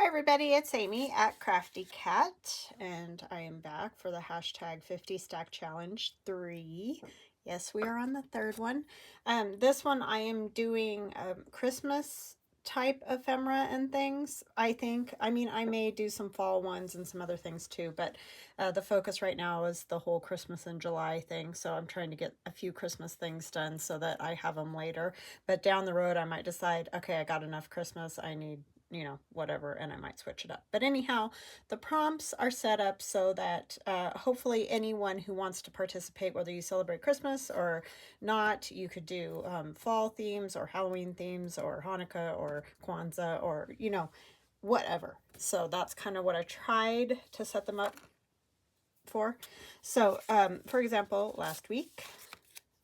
Hi everybody, it's Amy at CraftyCat, and I am back for the hashtag 50 Stack Challenge 3. Yes, we are on the third one. This one I am doing Christmas type ephemera and things, I think. I mean, I may do some fall ones and some other things too, but the focus right now is the whole Christmas in July thing, so I'm trying to get a few Christmas things done so that I have them later. But down the road I might decide, okay, I got enough Christmas, I need, you know, whatever, and I might switch it up. But anyhow, the prompts are set up so that hopefully anyone who wants to participate, whether you celebrate Christmas or not, you could do fall themes or Halloween themes or Hanukkah or Kwanzaa or, you know, whatever. So that's kind of what I tried to set them up for. So, for example, last week,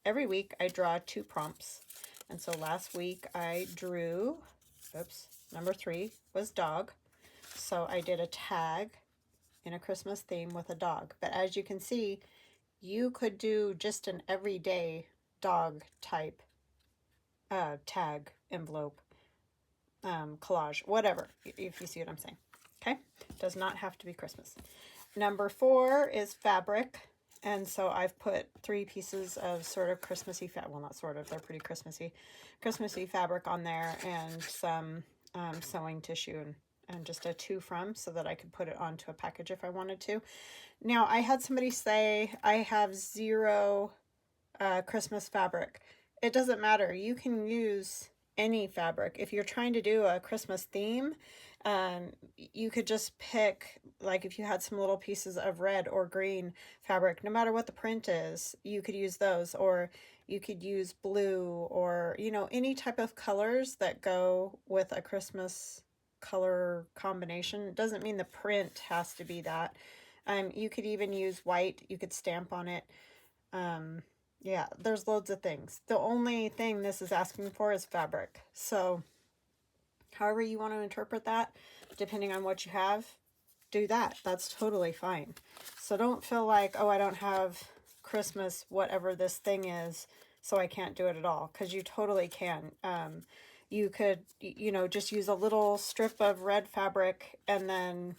every week I draw 2 prompts. And so last week I drew, oops, number 3 was dog. So I did a tag in a Christmas theme with a dog. But as you can see, you could do just an everyday dog type tag, envelope, collage, whatever, if you see what I'm saying. Okay, does not have to be Christmas. Number 4 is fabric. And so I've put 3 pieces of sort of Christmassy well, not sort of, they're pretty Christmassy fabric on there, and some sewing tissue and just a to from so that I could put it onto a package if I wanted to. Now, I had somebody say I have 0 Christmas fabric. It doesn't matter. You can use any fabric. If you're trying to do a Christmas theme, you could just pick, like if you had some little pieces of red or green fabric, no matter what the print is, you could use those, or you could use blue, or, you know, any type of colors that go with a Christmas color combination. It doesn't mean the print has to be that. You could even use white. You could stamp on it. Yeah, there's loads of things. The only thing this is asking for is fabric. So however you want to interpret that, depending on what you have, do that. That's totally fine. So don't feel like, oh, I don't have Christmas, whatever this thing is, so I can't do it at all, because you totally can. You could, you know, just use a little strip of red fabric and then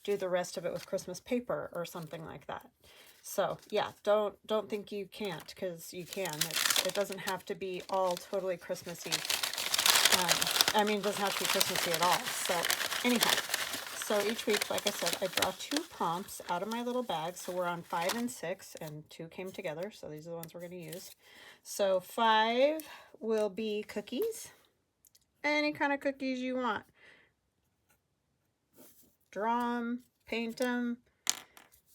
do the rest of it with Christmas paper or something like that. So yeah, don't think you can't, because you can. It doesn't have to be all totally Christmassy. I mean, it doesn't have to be Christmassy at all. So anyhow, so each week, like I said, I draw 2 prompts out of my little bag. So we're on 5 and 6, and 2 came together. So these are the ones we're going to use. So 5 will be cookies. Any kind of cookies you want. Draw them, paint them,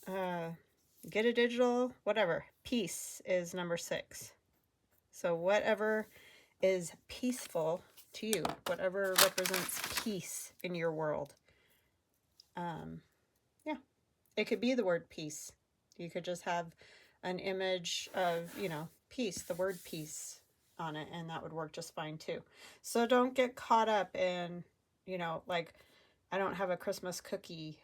get a digital, whatever. Peace is number 6. So whatever is peaceful to you, whatever represents peace in your world. Yeah, it could be the word peace. You could just have an image of, you know, peace, the word peace on it, and that would work just fine too. So don't get caught up in, you know, like, I don't have a Christmas cookie.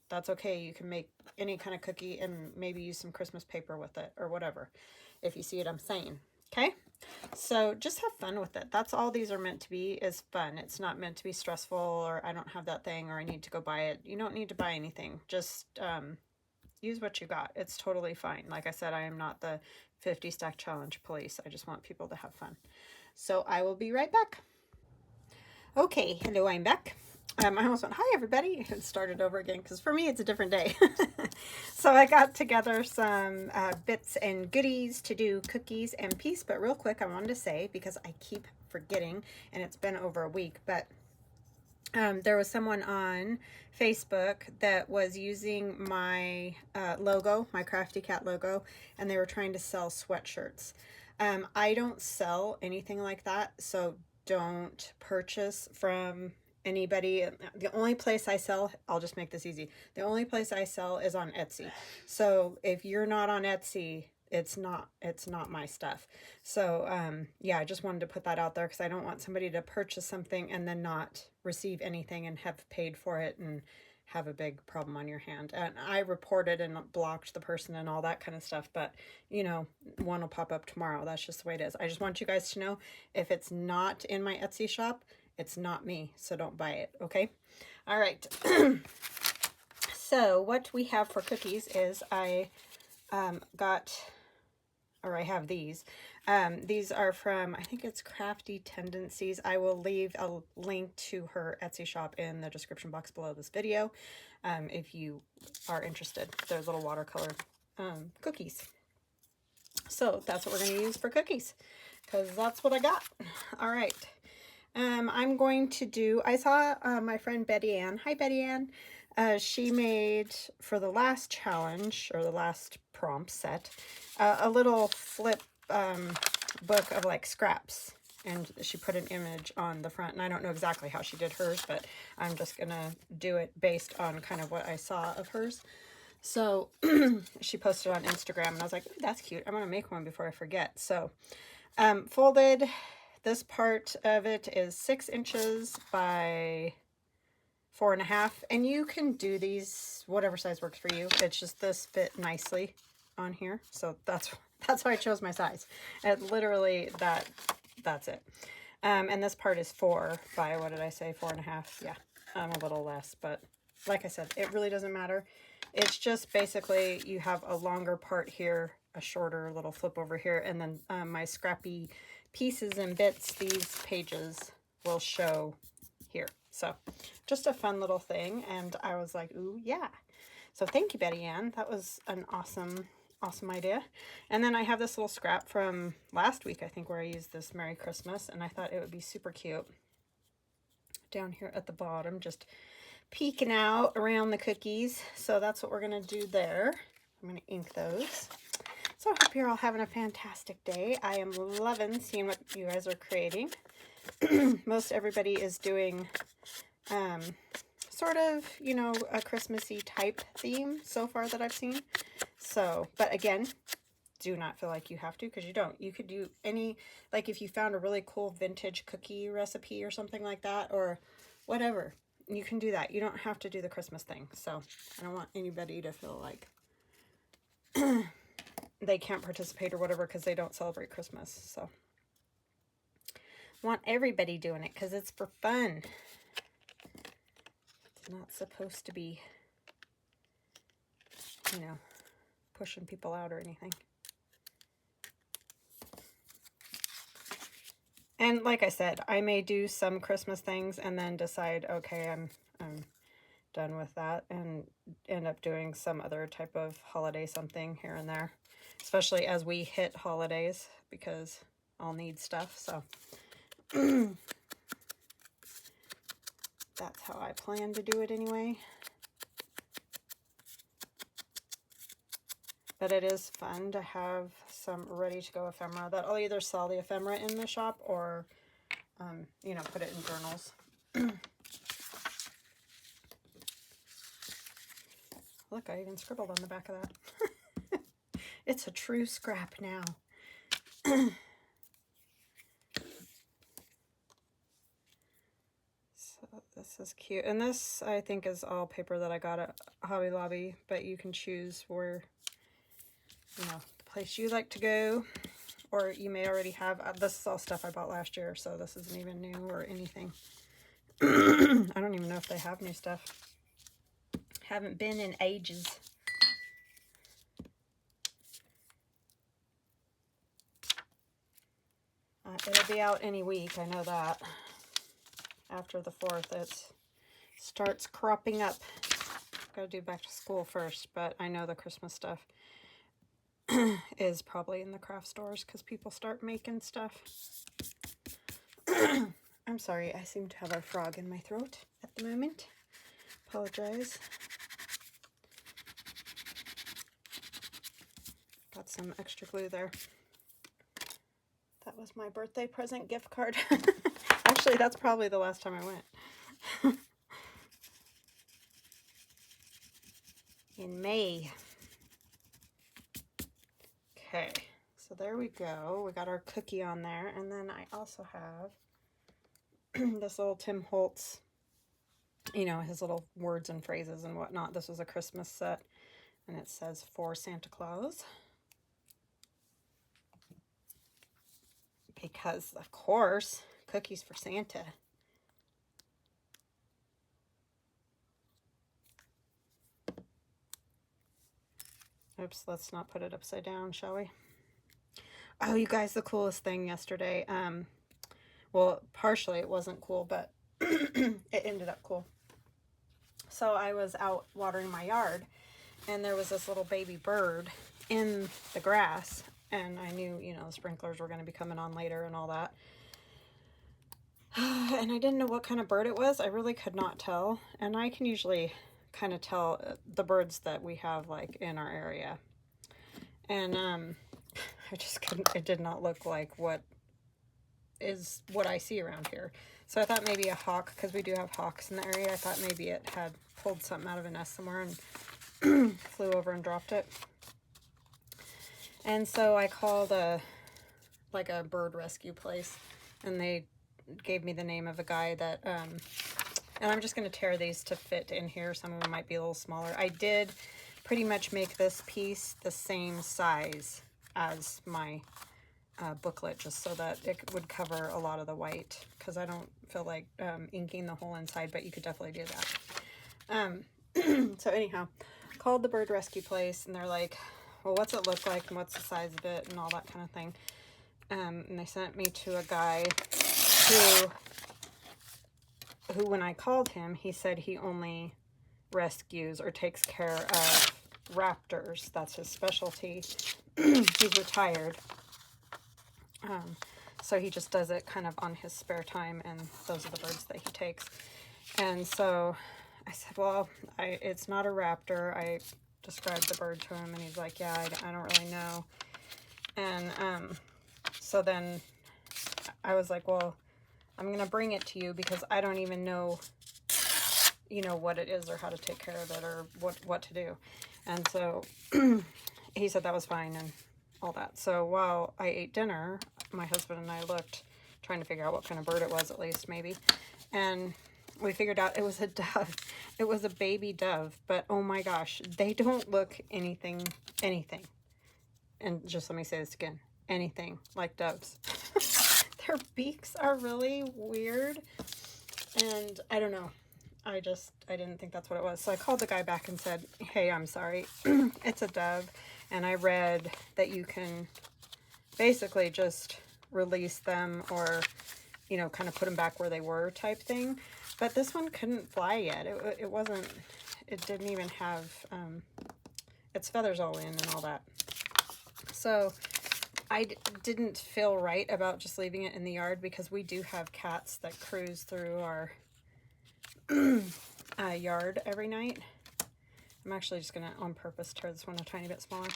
That's okay. You can make any kind of cookie and maybe use some Christmas paper with it or whatever, if you see what I'm saying. Okay, so just have fun with it. That's all these are meant to be, is fun. It's not meant to be stressful, or I don't have that thing, or I need to go buy it. You don't need to buy anything. Just use what you got. It's totally fine. Like I said, I am not the 50 stack challenge police. I just want people to have fun. So I will be right back. Okay, hello, I'm back. I almost went, hi everybody, and started over again, because for me it's a different day. So I got together some bits and goodies to do cookies and peace, but real quick I wanted to say, because I keep forgetting, and it's been over a week, but there was someone on Facebook that was using my logo, my Crafty Cat logo, and they were trying to sell sweatshirts. I don't sell anything like that, so don't purchase from anybody. The only place I sell, I'll just make this easy, the only place I sell is on Etsy. So if you're not on Etsy, it's not my stuff. So yeah, I just wanted to put that out there, because I don't want somebody to purchase something and then not receive anything and have paid for it and have a big problem on your hand. And I reported and blocked the person and all that kind of stuff, but you know, one will pop up tomorrow. That's just the way it is. I just want you guys to know, if it's not in my Etsy shop, It's not me, so don't buy it, okay? All right. So what we have for cookies is I have these. These are from, I think it's Crafty Tendencies. I will leave a link to her Etsy shop in the description box below this video if you are interested. They're little watercolor cookies. So that's what we're going to use for cookies because that's what I got. All right. I'm going to do, I saw my friend Betty Ann. Hi, Betty Ann. She made, for the last challenge, or the last prompt set, a little flip book of like scraps. And she put an image on the front. And I don't know exactly how she did hers, but I'm just going to do it based on kind of what I saw of hers. So she posted on Instagram, and I was like, that's cute. I'm going to make one before I forget. So folded. This part of it is 6 inches by 4.5, and you can do these whatever size works for you. It's just this fit nicely on here, so that's why I chose my size. And literally that's it. And this part is 4 by, what did I say, 4.5? Yeah, a little less, but like I said, it really doesn't matter. It's just basically you have a longer part here, a shorter little flip over here, and then my scrappy pieces and bits, these pages will show here. So just a fun little thing, and I was like, ooh, yeah. So thank you, Betty Ann. That was an awesome idea. And then I have this little scrap from last week, I think, where I used this Merry Christmas, and I thought it would be super cute. Down here at the bottom, just peeking out around the cookies. So that's what we're going to do there. I'm going to ink those. So I hope you're all having a fantastic day. I am loving seeing what you guys are creating. Most everybody is doing sort of, you know, a Christmassy type theme so far that I've seen. So, but again, do not feel like you have to, because you don't. You could do any, like if you found a really cool vintage cookie recipe or something like that, or whatever, you can do that. You don't have to do the Christmas thing. So I don't want anybody to feel like they can't participate or whatever because they don't celebrate Christmas. So want everybody doing it because it's for fun. It's not supposed to be, you know, pushing people out or anything. And like I said, I may do some Christmas things and then decide, okay, I'm done with that, and end up doing some other type of holiday something here and there, especially as we hit holidays, because I'll need stuff. So that's how I plan to do it anyway. But it is fun to have some ready-to-go ephemera that I'll either sell the ephemera in the shop or, you know, put it in journals. Look, I even scribbled on the back of that. It's a true scrap now. So this is cute. And this, I think, is all paper that I got at Hobby Lobby, but you can choose where, you know, the place you like to go, or you may already have. This is all stuff I bought last year, so this isn't even new or anything. I don't even know if they have new stuff. Haven't been in ages. It'll be out any week, I know that. After the 4th, it starts cropping up. Gotta do back to school first, but I know the Christmas stuff is probably in the craft stores because people start making stuff. I'm sorry, I seem to have a frog in my throat at the moment. Apologize. Got some extra glue there. That was my birthday present gift card. Actually, that's probably the last time I went. In May. Okay, so there we go. We got our cookie on there. And then I also have this little Tim Holtz, you know, his little words and phrases and whatnot. This was a Christmas set, and it says, "For Santa Claus." Because, of course, cookies for Santa. Oops, let's not put it upside down, shall we? Oh, you guys, the coolest thing yesterday. Well, partially it wasn't cool, but it ended up cool. So I was out watering my yard, and there was this little baby bird in the grass, and I knew, you know, the sprinklers were going to be coming on later and all that. And I didn't know what kind of bird it was. I really could not tell. And I can usually kind of tell the birds that we have like in our area. And I just couldn't, it did not look like what I see around here. So I thought maybe a hawk, because we do have hawks in the area. I thought maybe it had pulled something out of a nest somewhere and flew over and dropped it. And so I called like a bird rescue place, and they gave me the name of a guy that, and I'm just going to tear these to fit in here. Some of them might be a little smaller. I did pretty much make this piece the same size as my booklet, just so that it would cover a lot of the white, because I don't feel like inking the whole inside, but you could definitely do that. So anyhow, called the bird rescue place, and they're like, well, what's it look like and what's the size of it and all that kind of thing. And they sent me to a guy who when I called him, he said he only rescues or takes care of raptors. That's his specialty. He's retired. So he just does it kind of on his spare time, and those are the birds that he takes. And so I said, well, it's not a raptor. I described the bird to him, and he's like, yeah, I don't really know. And so then I was like, well, I'm going to bring it to you because I don't even know, you know, what it is or how to take care of it or what to do. And so he said that was fine and all that. So while I ate dinner, my husband and I looked, trying to figure out what kind of bird it was, at least maybe. And we figured out it was a dove. It was a baby dove, but oh my gosh, they don't look anything. And just let me say this again, anything like doves. Their beaks are really weird, and I don't know. I didn't think that's what it was. So I called the guy back and said, hey, I'm sorry. It's a dove. And I read that you can basically just release them or, you know, kind of put them back where they were type thing. But this one couldn't fly yet. It didn't even have its feathers all in and all that. So I didn't feel right about just leaving it in the yard because we do have cats that cruise through our yard every night. I'm actually just going to, on purpose, tear this one a tiny bit smaller.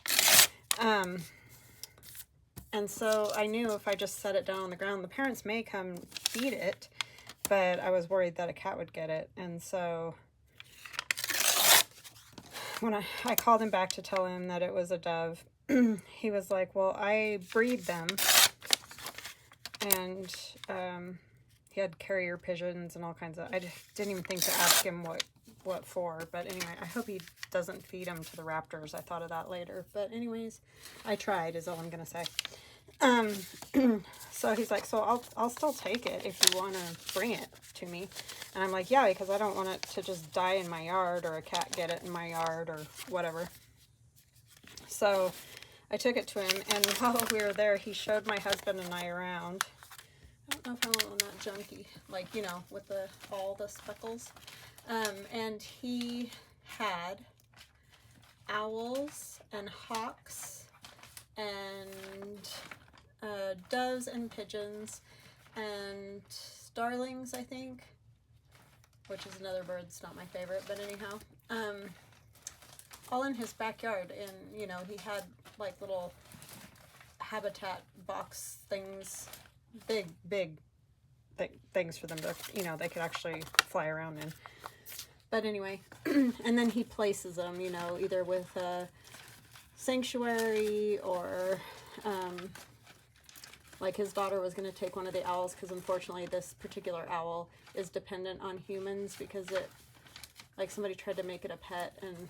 And so I knew if I just set it down on the ground, the parents may come feed it, but I was worried that a cat would get it. And so when I called him back to tell him that it was a dove, he was like, well, I breed them. And he had carrier pigeons and all kinds of, I just didn't even think to ask him what for. But anyway, I hope he doesn't feed them to the raptors. I thought of that later. But anyways, I tried is all I'm going to say. So he's like, so I'll still take it if you want to bring it to me. And I'm like, yeah, because I don't want it to just die in my yard or a cat get it in my yard or whatever. So I took it to him, and while we were there, he showed my husband and I around. I don't know if I want one that junky, like, you know, with all the speckles. And he had owls and hawks and doves and pigeons and starlings, I think, which is another bird. It's not my favorite, but anyhow, all in his backyard. And, you know, he had like little habitat box things, big things for them to, you know, they could actually fly around in. But anyway, and then he places them, you know, either with a sanctuary or like his daughter was going to take one of the owls because unfortunately this particular owl is dependent on humans because it, like, somebody tried to make it a pet and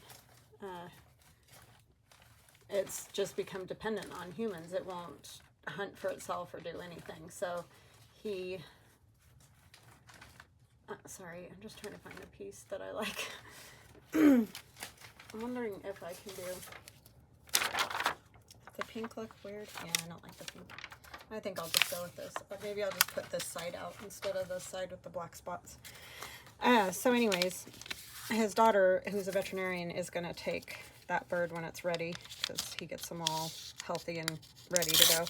it's just become dependent on humans. It won't hunt for itself or do anything. So he, sorry, I'm just trying to find a piece that I like. I'm wondering if I can do, the pink look weird? Yeah, I don't like the pink. I think I'll just go with this. Or maybe I'll just put this side out instead of the side with the black spots. So anyways, his daughter, who's a veterinarian, is going to take that bird when it's ready, because he gets them all healthy and ready to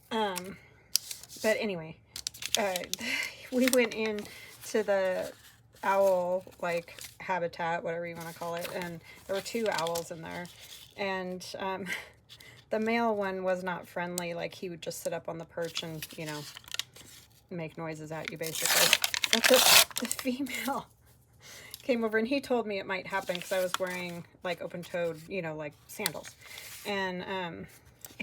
go. But anyway, we went in to the owl, like, habitat, whatever you want to call it, and there were 2 owls in there, and the male one was not friendly. Like, he would just sit up on the perch and, you know, make noises at you, basically. But the female came over, and he told me it might happen because I was wearing, like, open-toed, you know, like, sandals. And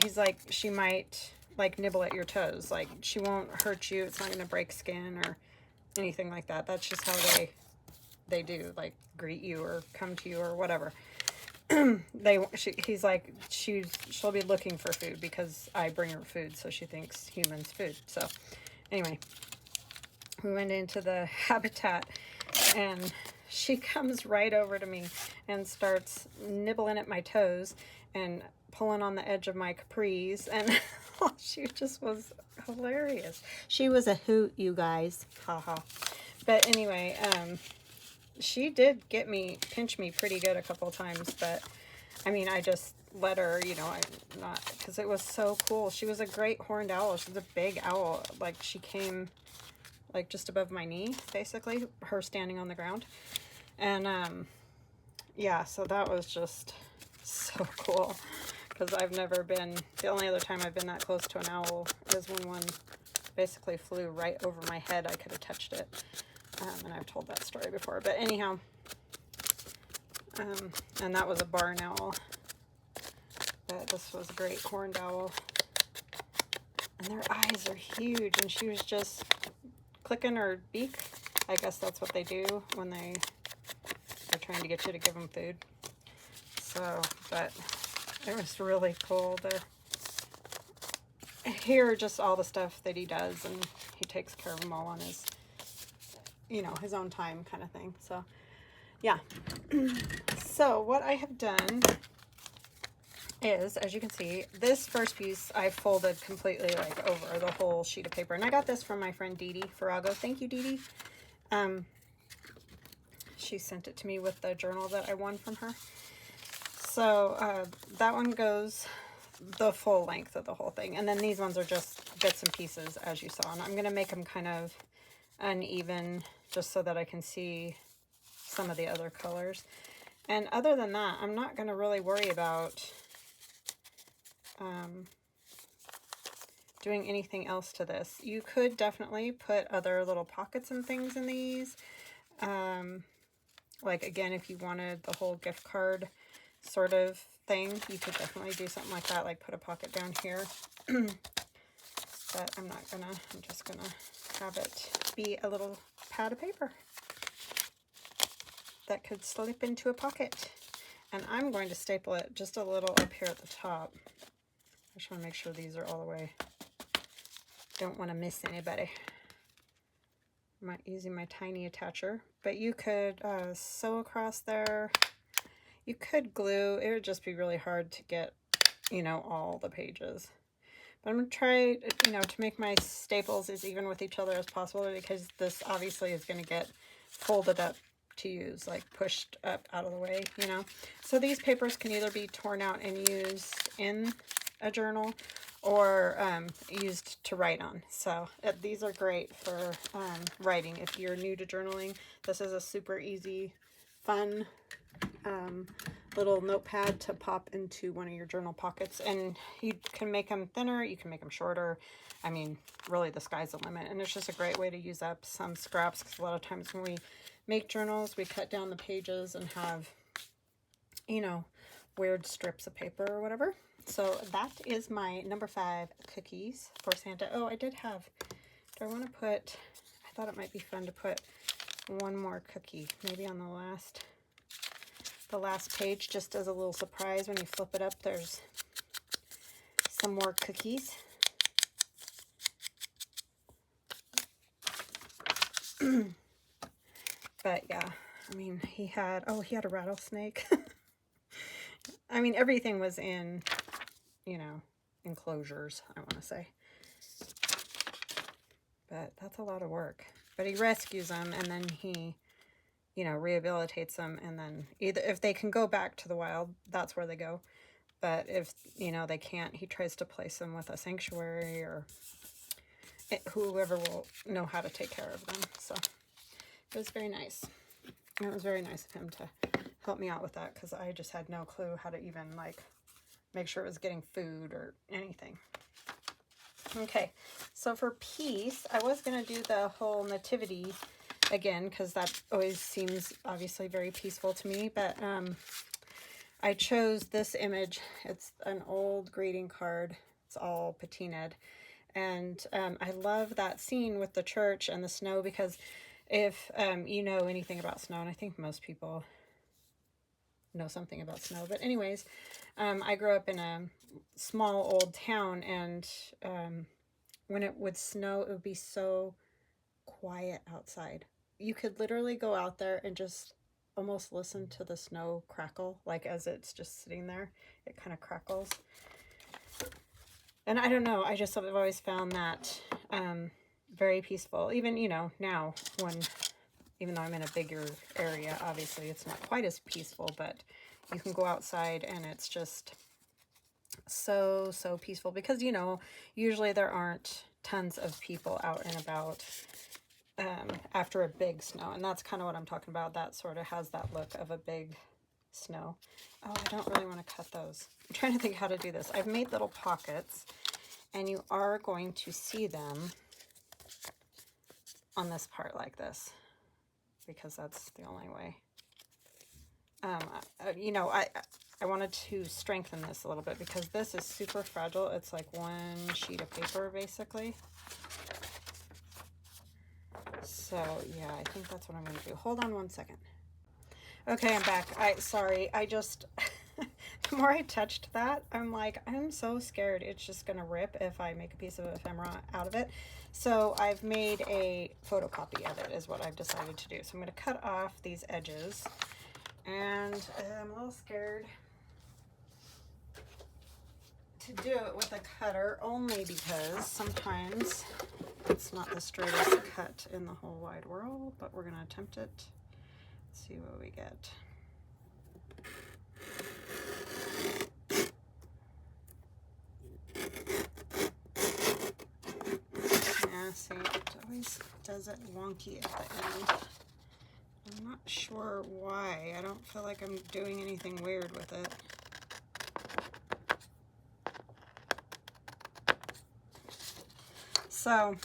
he's like, she might, like, nibble at your toes. Like, she won't hurt you. It's not going to break skin or anything like that. That's just how they do, like, greet you or come to you or whatever. He's like, she'll be looking for food because I bring her food, so she thinks humans food. So anyway, we went into the habitat, and she comes right over to me and starts nibbling at my toes and pulling on the edge of my capris, and she just was hilarious. She was a hoot, you guys. Haha. But anyway, she did pinch me pretty good a couple of times, but I mean, I just let her, you know, because it was so cool. She was a great horned owl. She's a big owl. Like, she came like just above my knee, basically, her standing on the ground. And yeah, so that was just so cool, because I've never been, the only other time I've been that close to an owl is when one basically flew right over my head. I could have touched it. And I've told that story before, but anyhow, and that was a barn owl, but this was a great horned owl, and their eyes are huge, and she was just clicking her beak. I guess that's what they do when they're trying to get you to give them food. So, but it was really cool. Here are just all the stuff that he does, and he takes care of them all on his, you know, his own time kind of thing. So yeah. So what I have done is, as you can see, this first piece I folded completely, like, over the whole sheet of paper, and I got this from my friend Dee Dee Farrago. Thank you, Dee Dee. She sent it to me with the journal that I won from her. So that one goes the full length of the whole thing, and then these ones are just bits and pieces, as you saw, and I'm going to make them kind of uneven just so that I can see some of the other colors. And other than that, I'm not going to really worry about doing anything else to this. You could definitely put other little pockets and things in these. Like, again, if you wanted the whole gift card sort of thing, you could definitely do something like that, like put a pocket down here. But I'm not gonna, I'm just gonna have it be a little pad of paper that could slip into a pocket. And I'm going to staple it just a little up here at the top. I just want to make sure these are all the way. Don't want to miss anybody. I'm using my tiny attacher, but you could sew across there. You could glue. It would just be really hard to get, you know, all the pages. But I'm going to try, you know, to make my staples as even with each other as possible, because this obviously is going to get folded up to use, like pushed up out of the way, you know. So these papers can either be torn out and used in a journal or used to write on. So these are great for writing. If you're new to journaling, this is a super easy, fun little notepad to pop into one of your journal pockets. And you can make them thinner, you can make them shorter. I mean, really the sky's the limit. And it's just a great way to use up some scraps, because a lot of times when we make journals, we cut down the pages and have, you know, weird strips of paper or whatever. So that is my number 5 cookies for Santa. Oh, I did have, do I want to put, I thought it might be fun to put one more cookie, maybe on the last page, just as a little surprise. When you flip it up, there's some more cookies. But yeah, I mean, he had a rattlesnake. I mean, everything was in, you know, enclosures, I want to say. But that's a lot of work. But he rescues them, and then he, you know, rehabilitates them, and then either if they can go back to the wild, that's where they go. But if, you know, they can't, he tries to place them with a sanctuary or whoever will know how to take care of them. So it was very nice. And it was very nice of him to help me out with that, because I just had no clue how to even, like, make sure it was getting food or anything. Okay, so for peace, I was going to do the whole nativity again, because that always seems obviously very peaceful to me, but I chose this image. It's an old greeting card. It's all patinaed, and I love that scene with the church and the snow, because if you know anything about snow, and I think most people know something about snow, but anyways, I grew up in a small old town, and when it would snow, it would be so quiet outside. You could literally go out there and just almost listen to the snow crackle, like as it's just sitting there, it kind of crackles. And I don't know, I just have always found that very peaceful. Even, you know, now when, even though I'm in a bigger area, obviously it's not quite as peaceful, but you can go outside and it's just so peaceful, because, you know, usually there aren't tons of people out and about after a big snow, and that's kind of what I'm talking about. That sort of has that look of a big snow. Oh, I don't really want to cut those. I'm trying to think how to do this. I've made little pockets, and you are going to see them on this part like this, because that's the only way. You know, I wanted to strengthen this a little bit, because this is super fragile. It's like one sheet of paper, basically. So, yeah, I think that's what I'm going to do. Hold on one second. Okay, I'm back. Sorry, I just, the more I touched that, I'm like, I'm so scared it's just going to rip if I make a piece of ephemera out of it. So I've made a photocopy of it, is what I've decided to do. So I'm going to cut off these edges, and I'm a little scared to do it with a cutter, only because sometimes it's not the straightest cut in the whole wide world, but we're going to attempt it. Let's see what we get. Yeah, see, it always does it wonky at the end. I'm not sure why. I don't feel like I'm doing anything weird with it. So,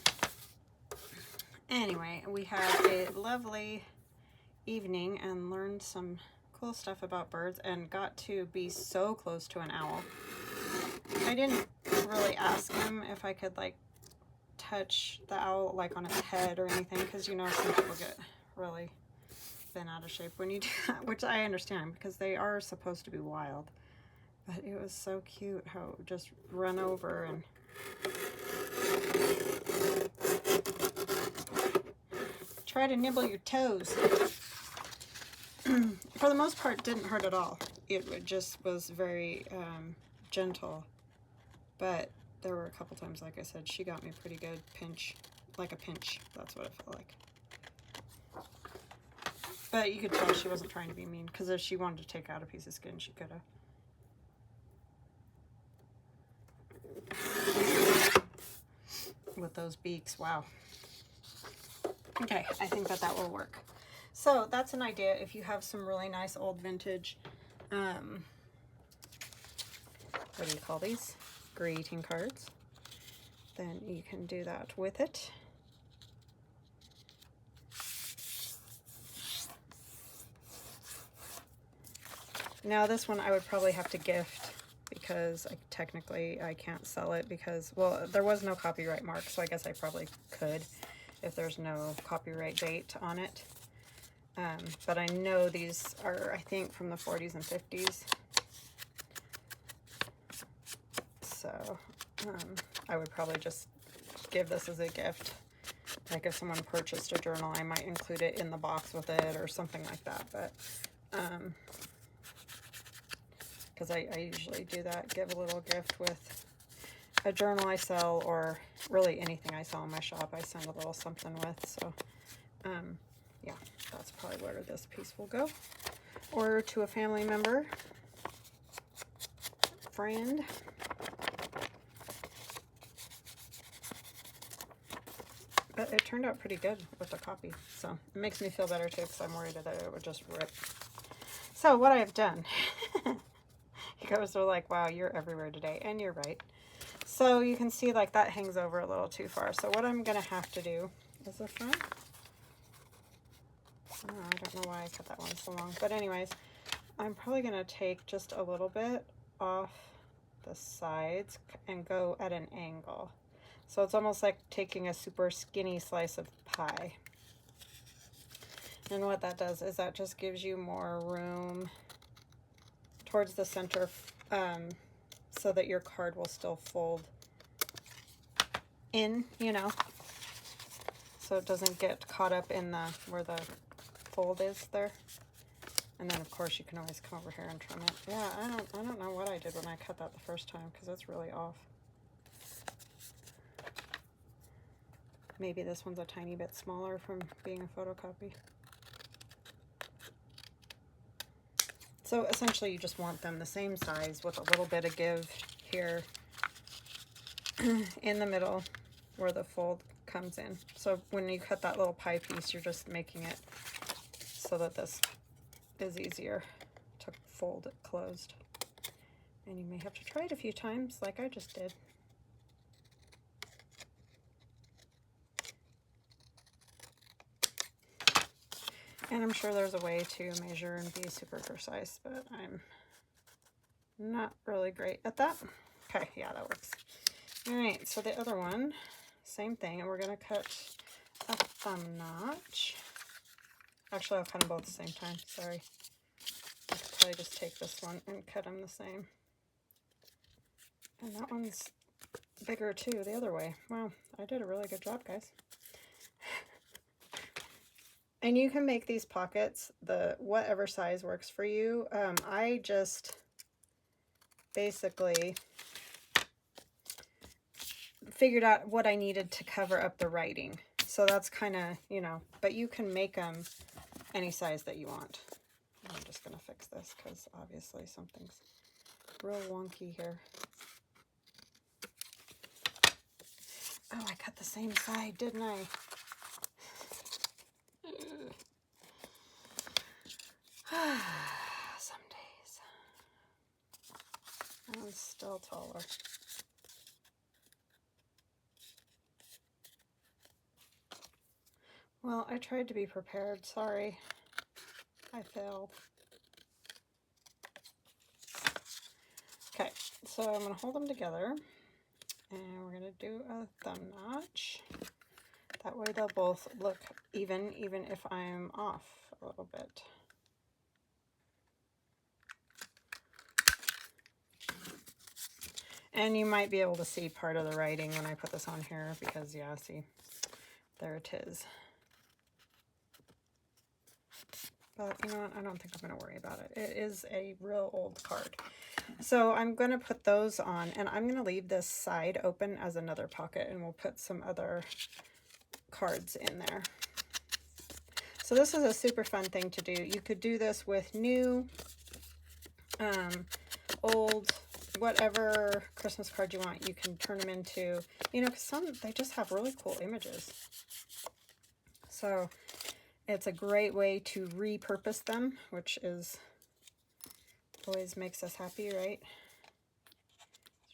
anyway, we had a lovely evening and learned some cool stuff about birds, and got to be so close to an owl. I didn't really ask him if I could, like, touch the owl, like, on its head or anything, because, you know, some people get really bent out of shape when you do that, which I understand, because they are supposed to be wild. But it was so cute how it would just run over and try to nibble your toes. For the most part, didn't hurt at all. It just was very gentle. But there were a couple times, like I said, she got me pretty good pinch, like a pinch. That's what it felt like. But you could tell she wasn't trying to be mean, because if she wanted to take out a piece of skin, she could have. With those beaks, wow. Okay, I think that will work. So that's an idea. If you have some really nice old vintage, what do you call these? Greeting cards. Then you can do that with it. Now this one I would probably have to gift, because technically I can't sell it, because, well, there was no copyright mark, so I guess I probably could if there's no copyright date on it. But I know these are, I think, from the 40s and 50s. So I would probably just give this as a gift. Like if someone purchased a journal, I might include it in the box with it or something like that. But because I usually do that, give a little gift with a journal I sell, or really anything I sell in my shop, I send a little something with. So yeah, that's probably where this piece will go, or to a family member, friend. But it turned out pretty good with the copy, so it makes me feel better too, because I'm worried that it would just rip. So what I've done, you guys are like, wow, you're everywhere today, and you're right. So you can see like that hangs over a little too far. So what I'm gonna have to do is the front. Oh, I don't know why I cut that one so long, but anyways, I'm probably gonna take just a little bit off the sides and go at an angle. So it's almost like taking a super skinny slice of pie. And what that does is that just gives you more room towards the center, so that your card will still fold in, you know, so it doesn't get caught up in the where the fold is there. And then of course you can always come over here and trim it. Yeah, I don't know what I did when I cut that the first time, because it's really off. Maybe this one's a tiny bit smaller from being a photocopy. So essentially you just want them the same size with a little bit of give here in the middle where the fold comes in. So when you cut that little pie piece, you're just making it so that this is easier to fold it closed. And you may have to try it a few times like I just did. And I'm sure there's a way to measure and be super precise, but I'm not really great at that. Okay, yeah, that works. All right, so the other one, same thing, and we're gonna cut a thumb notch. Actually, I'll cut them both at the same time, sorry. I could probably just take this one and cut them the same. And that one's bigger too, the other way. Wow, I did a really good job, guys. And you can make these pockets whatever size works for you. I just basically figured out what I needed to cover up the writing. So that's kind of, you know, but you can make them any size that you want. I'm just going to fix this because obviously something's real wonky here. Oh, I cut the same side, didn't I? Some days. That one's still taller. Well, I tried to be prepared. Sorry. I failed. Okay, so I'm going to hold them together. And we're going to do a thumb notch. That way they'll both look even if I'm off a little bit. And you might be able to see part of the writing when I put this on here because, yeah, see, there it is. But you know what? I don't think I'm going to worry about it. It is a real old card. So I'm going to put those on, and I'm going to leave this side open as another pocket, and we'll put some other cards in there. So this is a super fun thing to do. You could do this with new, old, whatever Christmas card you want. You can turn them into, you know, because some, they just have really cool images. So it's a great way to repurpose them, which is always makes us happy, right?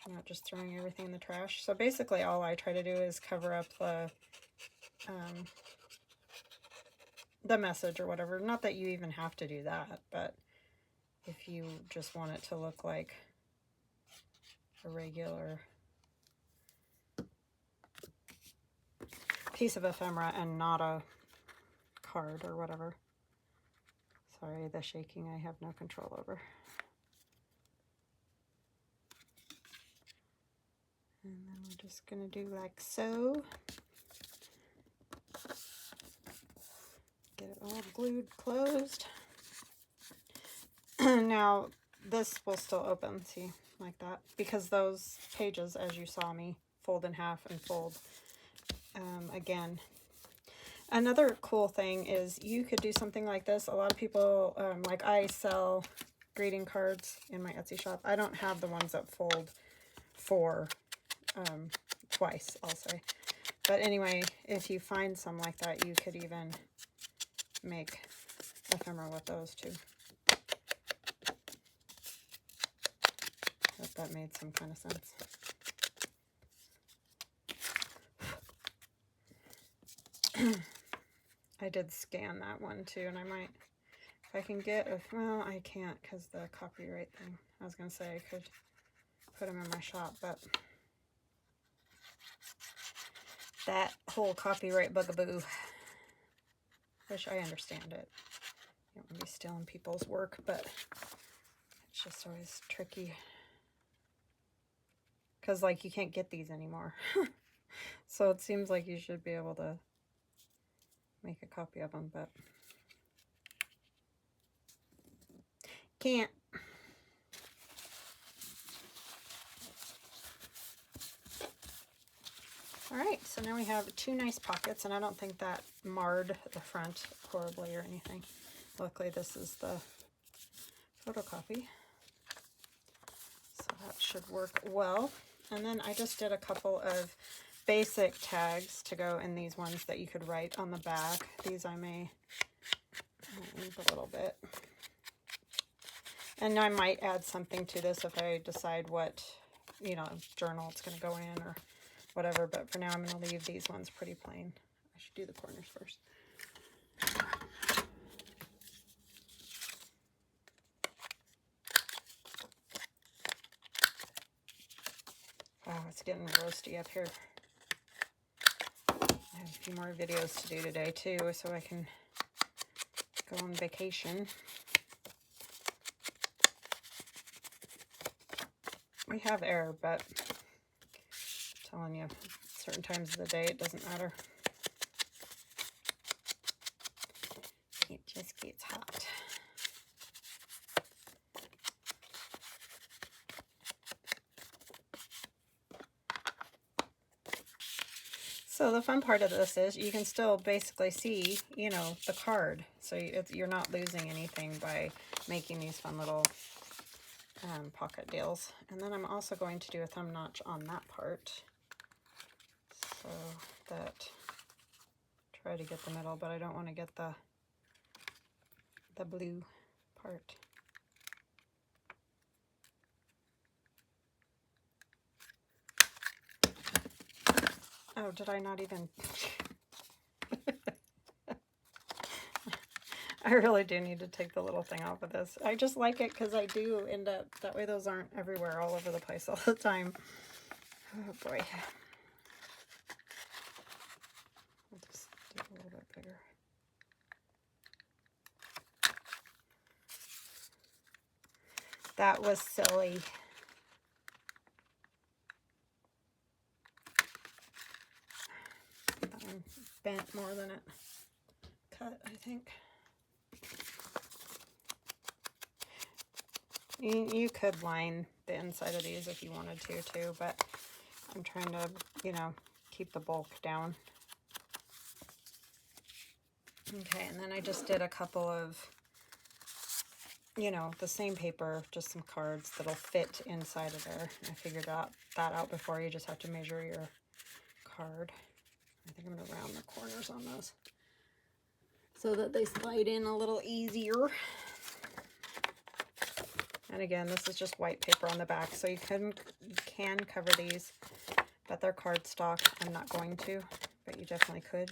You're not just throwing everything in the trash. So basically all I try to do is cover up the message or whatever. Not that you even have to do that, but if you just want it to look like a regular piece of ephemera and not a card or whatever. Sorry, the shaking I have no control over. And then we're just going to do like so. Get it all glued closed. Now, this will still open, see, like that, because those pages, as you saw me fold in half and fold again. Another cool thing is you could do something like this. A lot of people, like I sell greeting cards in my Etsy shop. I don't have the ones that fold twice, I'll say. But anyway, if you find some like that, you could even make ephemera with those too. Hope that made some kind of sense. I did scan that one too, and I might, if I can get, well, I can't because the copyright thing. I was going to say I could put them in my shop, but that whole copyright bugaboo, which I understand it. You don't want to be stealing people's work, but it's just always tricky. Because, like, you can't get these anymore. So it seems like you should be able to make a copy of them, but can't. Alright, so now we have two nice pockets, and I don't think that marred the front horribly or anything. Luckily, this is the photocopy, so that should work well. And then I just did a couple of basic tags to go in these ones that you could write on the back. These I may ink a little bit. And I might add something to this if I decide what, you know, journal it's going to go in or whatever. But for now, I'm going to leave these ones pretty plain. I should do the corners first. Wow, it's getting roasty up here. I have a few more videos to do today too, so I can go on vacation. We have air, but I'm telling you, certain times of the day it doesn't matter. It just gets hot. So the fun part of this is you can still basically see, you know, the card. So you're not losing anything by making these fun little pocket deals. And then I'm also going to do a thumb notch on that part. So that, try to get the middle, but I don't want to get the blue part. Oh, did I not even? I really do need to take the little thing off of this. I just like it because I do end up, that way those aren't everywhere all over the place all the time. Oh boy. I'll just do it a little bit bigger. That was silly. That one bent more than it cut, I think. You could line the inside of these if you wanted to too, but I'm trying to, you know, keep the bulk down. Okay, and then I just did a couple of, you know, the same paper, just some cards that'll fit inside of there. I figured that out before. You just have to measure your card. I think I'm going to round the corners on those so that they slide in a little easier. And again, this is just white paper on the back, so you can cover these, but they're cardstock. I'm not going to, but you definitely could.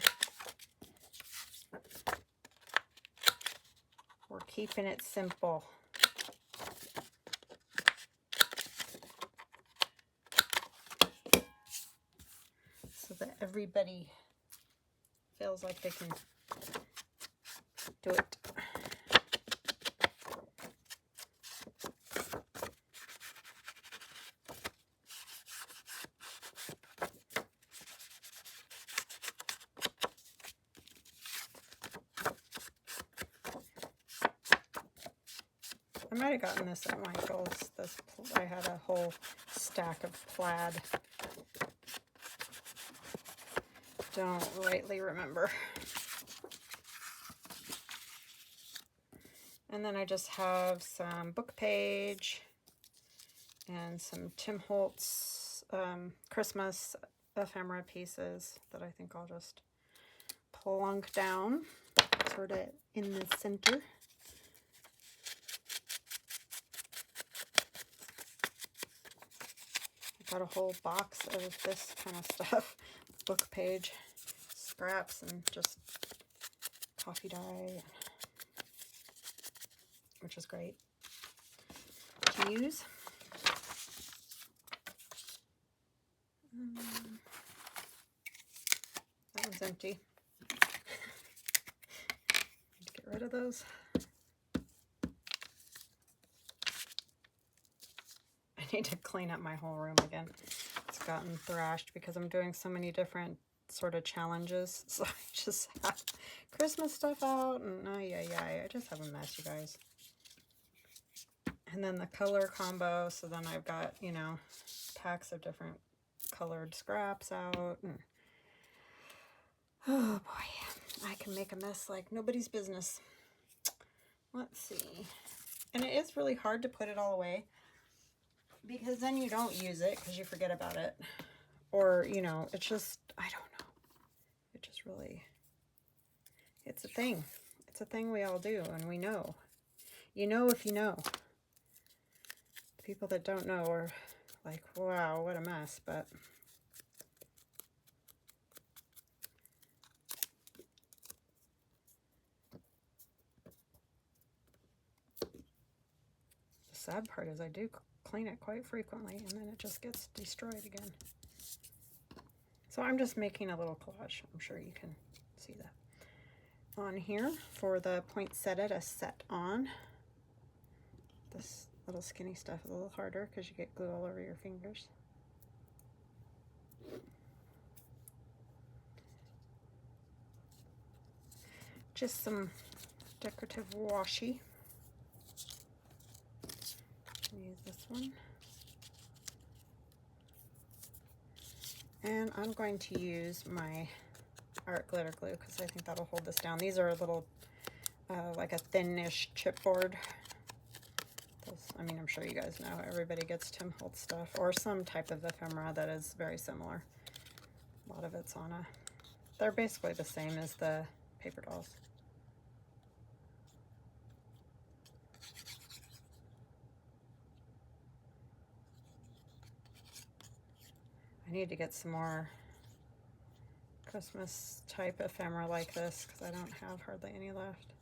We're keeping it simple. So that everybody feels like they can do it. I might have gotten this at Michael's. I had a whole stack of plaid. Don't rightly remember. And then I just have some book page and some Tim Holtz Christmas ephemera pieces that I think I'll just plunk down sort of in the center. I got a whole box of this kind of stuff. Book page, scraps, and just coffee dye, which is great to use. That one's empty. Need to get rid of those. I need to clean up my whole room again. It's gotten thrashed because I'm doing so many different sort of challenges. So I just have Christmas stuff out, and I just have a mess, you guys. And then the color combo, so then I've got, you know, packs of different colored scraps out. And oh boy, I can make a mess like nobody's business. Let's see. And it is really hard to put it all away, because then you don't use it because you forget about it. Or, you know, it's just, I don't know. It just really, it's a thing. It's a thing we all do, and we know. You know if you know. The people that don't know are like, wow, what a mess, but the sad part is I do clean it quite frequently, and then it just gets destroyed again. So I'm just making a little collage. I'm sure you can see that. On here, for the poinsettia to set on, this little skinny stuff is a little harder because you get glue all over your fingers. Just some decorative washi. Use this one. And I'm going to use my art glitter glue because I think that'll hold this down. These are a little, like a thin-ish chipboard. I mean, I'm sure you guys know everybody gets Tim Holtz stuff or some type of ephemera that is very similar. A lot of it's on a, they're basically the same as the paper dolls. I need to get some more Christmas type ephemera like this because I don't have hardly any left.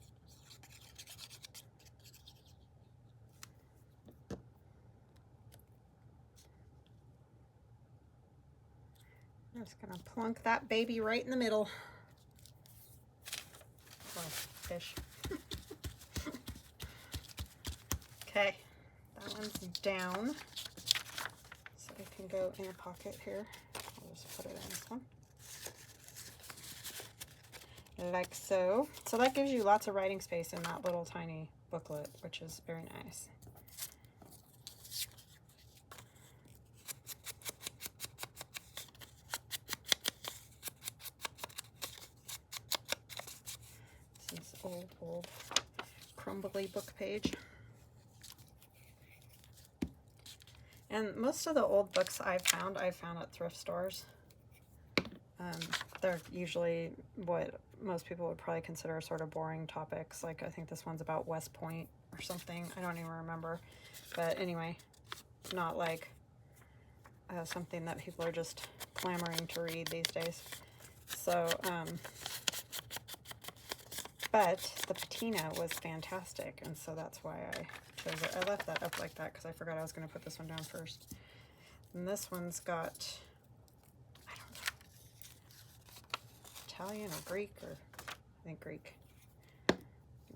I'm just gonna plunk that baby right in the middle. Oh, fish. Okay, that one's down. So it can go in a pocket here. I'll just put it in this one. Like so. So that gives you lots of writing space in that little tiny booklet, which is very nice. This is old crumbly book page. And most of the old books I've found at thrift stores. They're usually what most people would probably consider sort of boring topics. Like I think this one's about West Point or something. I don't even remember. But anyway, not like something that people are just clamoring to read these days. So, but the patina was fantastic, and so that's why I chose it. I left that up like that because I forgot I was going to put this one down first. And this one's got, I don't know, Italian or Greek, or I think Greek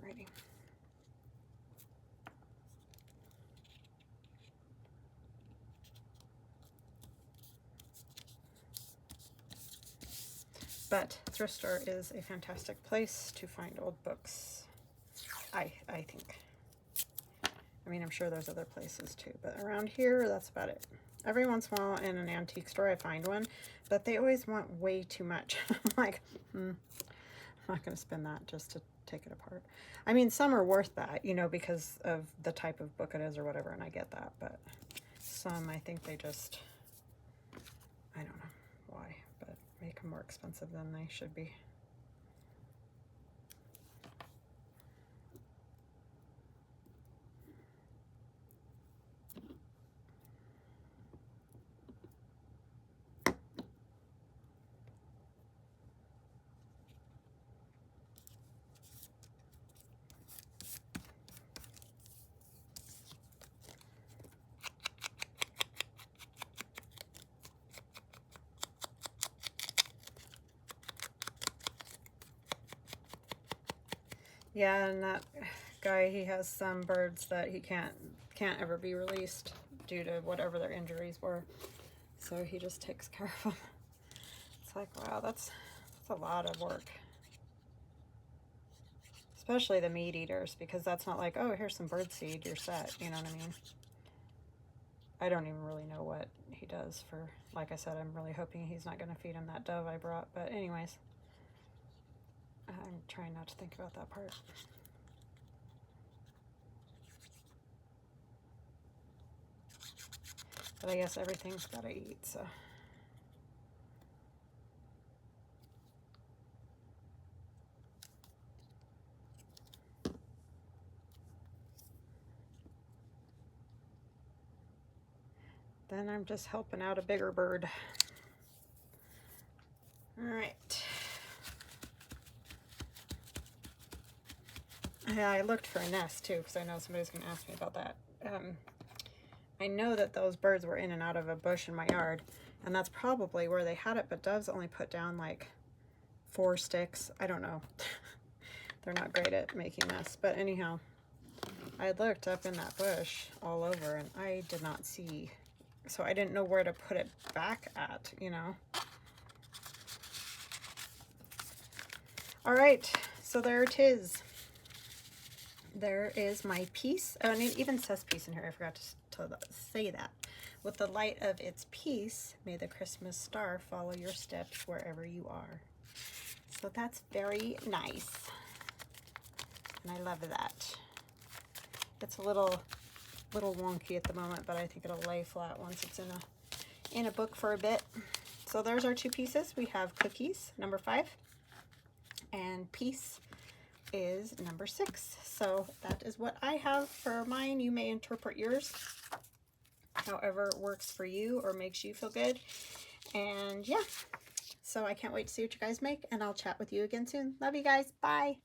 writing. But thrift store is a fantastic place to find old books, I think. I mean, I'm sure there's other places too, but around here, that's about it. Every once in a while in an antique store, I find one, but they always want way too much. I'm like, I'm not going to spend that just to take it apart. I mean, some are worth that, you know, because of the type of book it is or whatever, and I get that, but some, I think they just, I don't know why, but make them more expensive than they should be. Yeah, and that guy, he has some birds that he can't ever be released due to whatever their injuries were. So he just takes care of them. It's like, wow, that's a lot of work. Especially the meat eaters, because that's not like, oh, here's some bird seed, you're set, you know what I mean? I don't even really know what he does for, like I said, I'm really hoping he's not going to feed him that dove I brought, but anyways, I'm trying not to think about that part. But I guess everything's got to eat, so. Then I'm just helping out a bigger bird. All right. Yeah, I looked for a nest too, because I know somebody's going to ask me about that. I know that those birds were in and out of a bush in my yard, and that's probably where they had it, but doves only put down like 4 sticks. I don't know. They're not great at making nests, but anyhow, I looked up in that bush all over, and I did not see, so I didn't know where to put it back at, you know. All right, so there it is. There is my piece. Oh, and it even says piece in here. I forgot to say that. With the light of its peace, may the Christmas star follow your steps wherever you are. So that's very nice. And I love that. It's a little wonky at the moment, but I think it'll lay flat once it's in a book for a bit. So there's our 2 pieces. We have cookies, number 5, and peace is number 6. So that is what I have for mine. You may interpret yours however works for you or makes you feel good. And yeah, so I can't wait to see what you guys make, and I'll chat with you again soon. Love you guys. Bye.